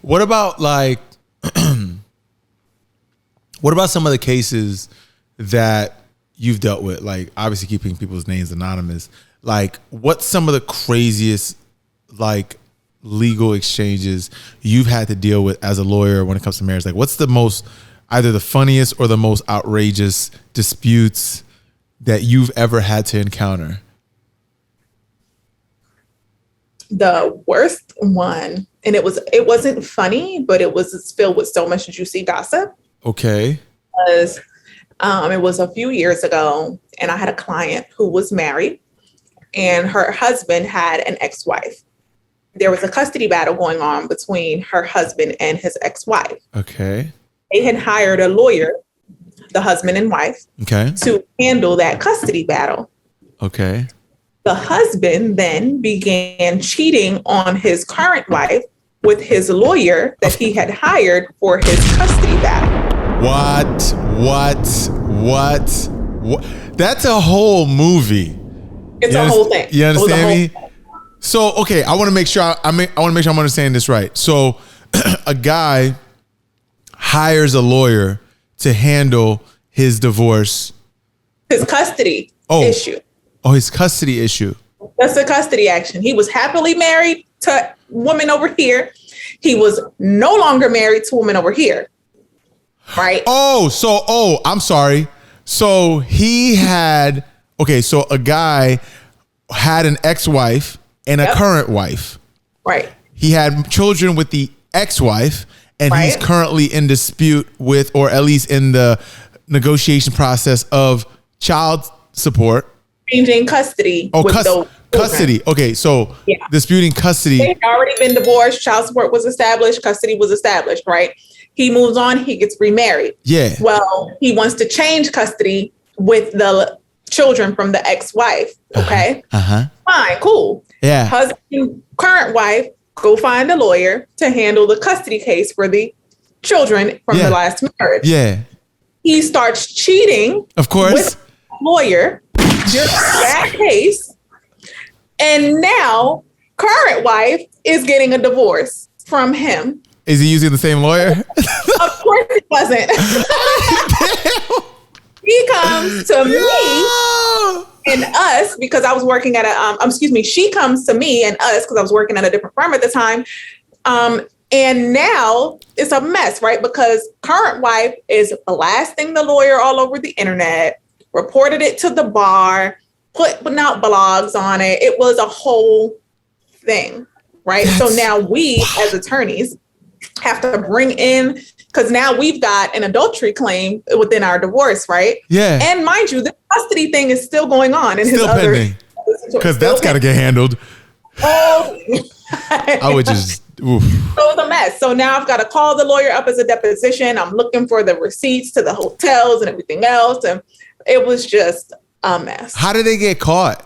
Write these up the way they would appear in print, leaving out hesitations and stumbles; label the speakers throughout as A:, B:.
A: What about like, what about some of the cases that you've dealt with? Like, obviously keeping people's names anonymous. Like, what's some of the craziest, like, legal exchanges you've had to deal with as a lawyer when it comes to marriage? Like, what's the most, either the funniest or the most outrageous disputes that you've ever had to encounter?
B: The worst one, and it wasn't funny, but it was filled with so much juicy gossip.
A: Okay.
B: Because it was a few years ago, and I had a client who was married, and her husband had an ex-wife. There was a custody battle going on between her husband and his ex-wife.
A: Okay.
B: They had hired a lawyer, the husband and wife,
A: okay,
B: to handle that custody battle.
A: Okay.
B: The husband then began cheating on his current wife with his lawyer that he had hired for his custody battle.
A: What? That's a whole movie.
B: It's a whole thing.
A: You understand me? So, okay, I want to make sure I'm understanding this right. So, a guy hires a lawyer to handle his divorce,
B: his custody issue.
A: Oh, his custody issue.
B: That's the custody action. He was happily married to woman over here. He was no longer married to woman over here. Right?
A: I'm sorry. So he had, so a guy had an ex-wife and a current wife.
B: Right.
A: He had children with the ex-wife, and he's currently in dispute with, or at least in the negotiation process of child support.
B: Changing custody.
A: Custody. Okay, so disputing custody.
B: They had already been divorced. Child support was established. Custody was established, right? He moves on. He gets remarried.
A: Yeah.
B: Well, he wants to change custody with the children from the ex-wife. Okay. Fine. Cool.
A: Yeah.
B: Husband, current wife, go find a lawyer to handle the custody case for the children from the last marriage.
A: Yeah.
B: He starts cheating.
A: Of course.
B: With a lawyer. Just that case. And now current wife is getting a divorce from him.
A: Is he using the same lawyer?
B: Of course he wasn't. He comes to me and us because I was working at she comes to me and us because I was working at a different firm at the time. And now it's a mess, right? Because current wife is blasting the lawyer all over the internet, reported it to the bar, putting out blogs on it. It was a whole thing, right? So now we as attorneys have to bring in, because now we've got an adultery claim within our divorce, right?
A: Yeah.
B: And mind you, the custody thing is still going on in his other.
A: Because that's got to get handled.
B: Oh.
A: I would just. Oof.
B: So it was a mess. So now I've got to call the lawyer up as a deposition. I'm looking for the receipts to the hotels and everything else. And it was just a mess.
A: How did they get caught?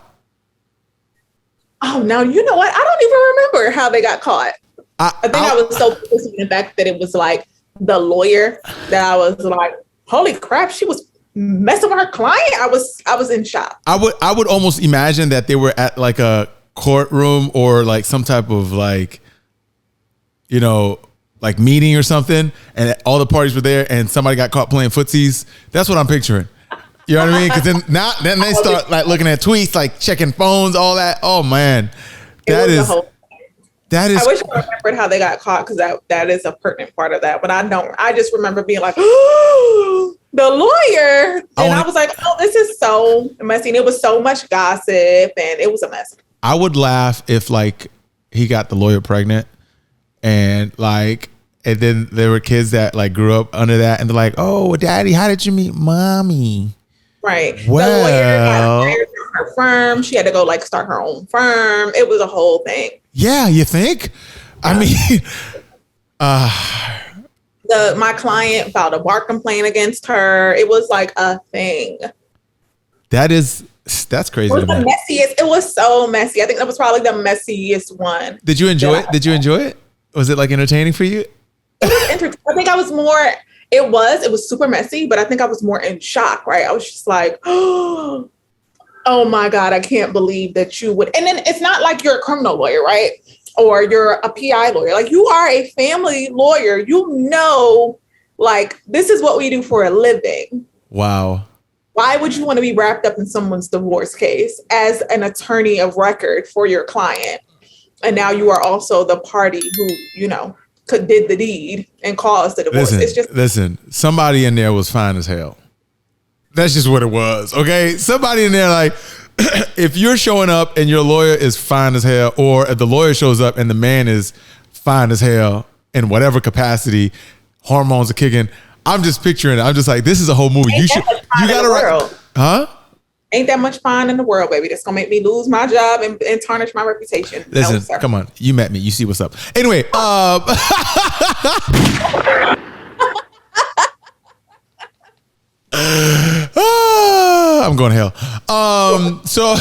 B: Oh, now you know what? I don't even remember how they got caught. I think I was so focused on the fact that it was like the lawyer that I was like, holy crap, she was messing with her client. I was in shock.
A: I would almost imagine that they were at like a courtroom or like some type of like, you know, like meeting or something, and all the parties were there and somebody got caught playing footsies. That's what I'm picturing. You know what I mean? Because then they start like looking at tweets, like checking phones, all that. Oh man, that is. I wish
B: I remembered how they got caught, because that is a pertinent part of that. But I don't. I just remember being like, oh, the lawyer. And I was like, oh, this is so messy. And it was so much gossip, and it was a mess.
A: I would laugh if like he got the lawyer pregnant, and then there were kids that like grew up under that, and they're like, oh, daddy, how did you meet mommy?
B: Right.
A: Well,
B: the lawyer got hired from her firm. She had to go like start her own firm. It was a whole thing.
A: Yeah, you think? I mean,
B: my client filed a bar complaint against her. It was like a thing.
A: That's crazy.
B: It was the messiest. It was so messy. I think that was probably the messiest one.
A: Did you enjoy it? Did you enjoy it? Was it like entertaining for you?
B: I think I was more. It was super messy, but I think I was more in shock. Right? I was just like, oh my God, I can't believe that you would. And then it's not like you're a criminal lawyer, right? or you're a PI lawyer. Like, you are a family lawyer. You know, like, this is what we do for a living.
A: Wow.
B: Why would you want to be wrapped up in someone's divorce case as an attorney of record for your client? And now you are also the party who, you know, did the deed and caused the divorce.
A: Listen, somebody in there was fine as hell. That's just what it was. Okay. Somebody in there, like, if you're showing up and your lawyer is fine as hell, or if the lawyer shows up and the man is fine as hell in whatever capacity, hormones are kicking. I'm just picturing it. I'm just like, this is a whole movie. You gotta write. Huh?
B: Ain't that much fun in the world, baby. That's gonna make me lose my job and tarnish my reputation.
A: Listen, no, come on. You met me. You see what's up. Anyway, I'm going to hell. So